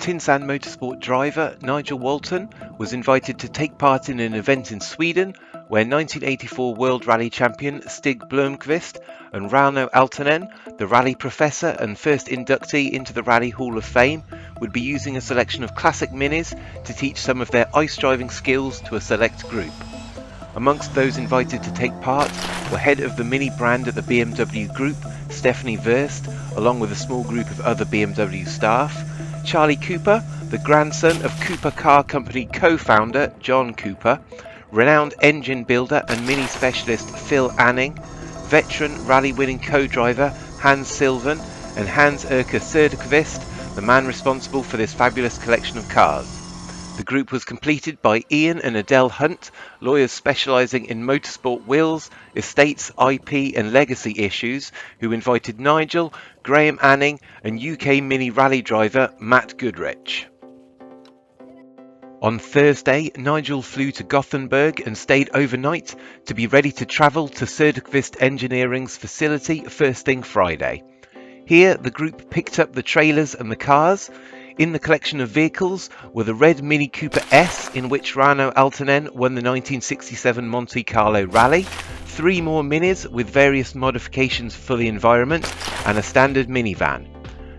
Tinsan Motorsport driver Nigel Walton was invited to take part in an event in Sweden where 1984 World Rally champion Stig Blomqvist and Rauno Aaltonen, the rally professor and first inductee into the Rally Hall of Fame, would be using a selection of classic minis to teach some of their ice driving skills to a select group. Amongst those invited to take part were head of the Mini brand at the BMW Group, Stephanie Wurst, along with a small group of other BMW staff, Charlie Cooper, the grandson of Cooper Car Company co-founder John Cooper, renowned engine builder and Mini specialist Phil Anning, veteran rally-winning co-driver Hans Sylvan, and Hans Erker Söderqvist, the man responsible for this fabulous collection of cars. The group was completed by Ian and Adele Hunt, lawyers specialising in motorsport wills, estates, IP and legacy issues, who invited Nigel, Graham Anning and UK Mini rally driver Matt Goodrich. On Thursday, Nigel flew to Gothenburg and stayed overnight to be ready to travel to Söderqvist Engineering's facility first thing Friday. Here, the group picked up the trailers and the cars. In the collection of vehicles were the red Mini Cooper S, in which Rauno Aaltonen won the 1967 Monte Carlo Rally, 3 more Minis with various modifications for the environment, and a standard minivan.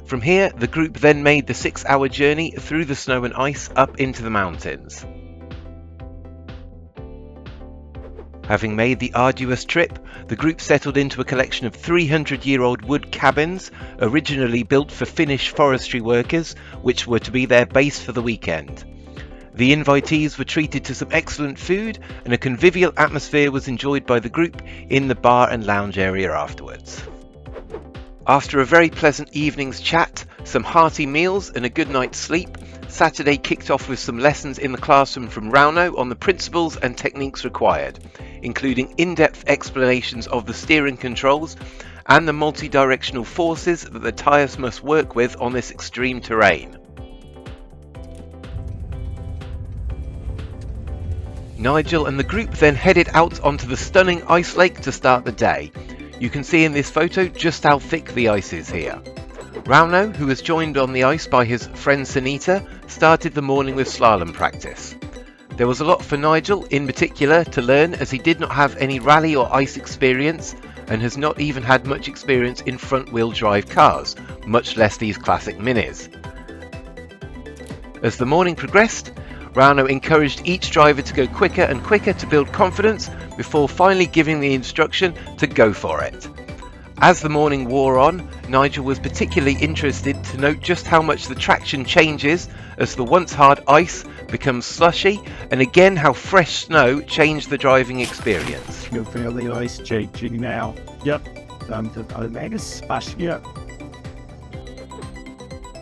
From here, the group then made the 6-hour journey through the snow and ice up into the mountains. Having made the arduous trip, the group settled into a collection of 300-year-old wood cabins, originally built for Finnish forestry workers, which were to be their base for the weekend. The invitees were treated to some excellent food, and a convivial atmosphere was enjoyed by the group in the bar and lounge area afterwards. After a very pleasant evening's chat, some hearty meals and a good night's sleep, Saturday kicked off with some lessons in the classroom from Rauno on the principles and techniques required, including in-depth explanations of the steering controls and the multi-directional forces that the tyres must work with on this extreme terrain. Nigel and the group then headed out onto the stunning ice lake to start the day. You can see in this photo just how thick the ice is here. Rauno, who was joined on the ice by his friend Sunita, started the morning with slalom practice. There was a lot for Nigel in particular to learn, as he did not have any rally or ice experience and has not even had much experience in front-wheel drive cars, much less these classic minis. As the morning progressed, Rauno encouraged each driver to go quicker and quicker to build confidence before finally giving the instruction to go for it. As the morning wore on, Nigel was particularly interested to note just how much the traction changes as the once hard ice becomes slushy, and again how fresh snow changed the driving experience. You feel the ice changing now. Yep. I'll make a splash. Yep.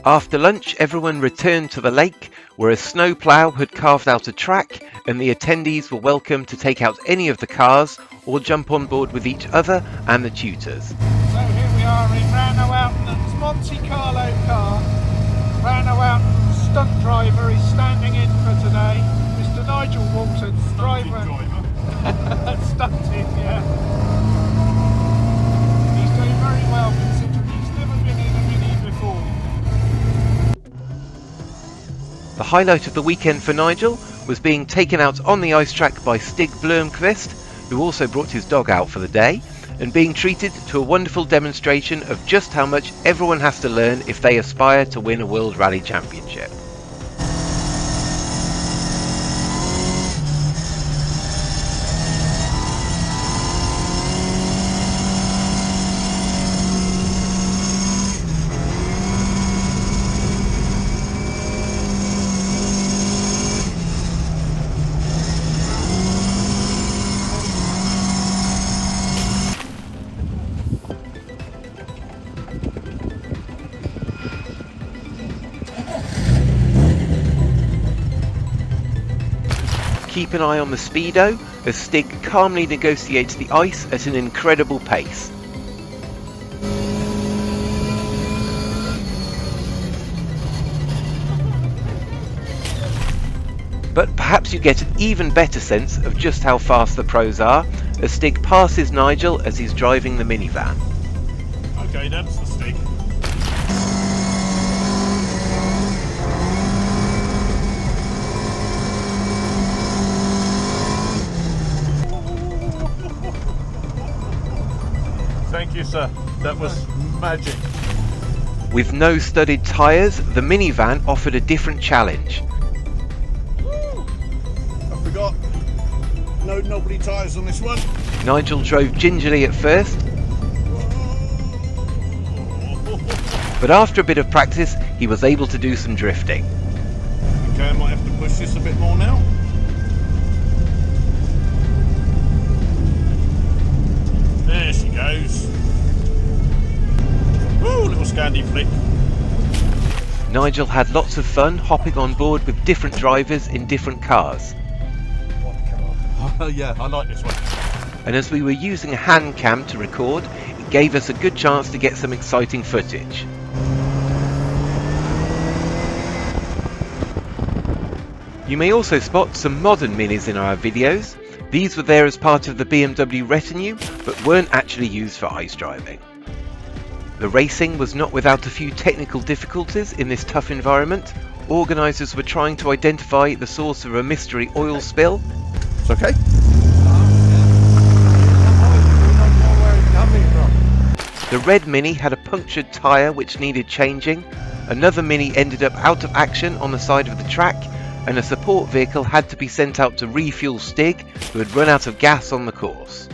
After lunch, everyone returned to the lake, where a snowplow had carved out a track, and the attendees were welcome to take out any of the cars or jump on board with each other and the tutors. So here we are in Rauno Aaltonen's Monte Carlo car. Rauno Aaltonen's stunt driver is standing in for today. Mr. Nigel Walton, driver. Stunted, yeah. He's doing very well considering he's never been in a Mini before. The highlight of the weekend for Nigel was being taken out on the ice track by Stig Blomqvist, who also brought his dog out for the day, and being treated to a wonderful demonstration of just how much everyone has to learn if they aspire to win a World Rally Championship. Keep an eye on the speedo as Stig calmly negotiates the ice at an incredible pace. But perhaps you get an even better sense of just how fast the pros are as Stig passes Nigel as he's driving the minivan. Okay, that's the Stig. Thank you, sir. That was magic. With no studded tyres, the minivan offered a different challenge. I forgot. No knobbly tyres on this one. Nigel drove gingerly at first, but after a bit of practice, he was able to do some drifting. Okay, I might have to push this a bit more now. There she goes. Woo, little Scandi flick. Nigel had lots of fun hopping on board with different drivers in different cars. Yeah, I like this one. And as we were using a hand cam to record, it gave us a good chance to get some exciting footage. You may also spot some modern minis in our videos. These were there as part of the BMW retinue, but weren't actually used for ice driving. The racing was not without a few technical difficulties in this tough environment. Organisers were trying to identify the source of a mystery oil spill. It's okay. The red Mini had a punctured tyre which needed changing. Another Mini ended up out of action on the side of the track, and a support vehicle had to be sent out to refuel Stig, who had run out of gas on the course.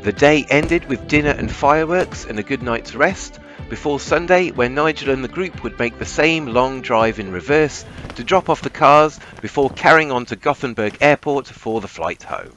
The day ended with dinner and fireworks and a good night's rest, before Sunday, when Nigel and the group would make the same long drive in reverse to drop off the cars before carrying on to Gothenburg Airport for the flight home.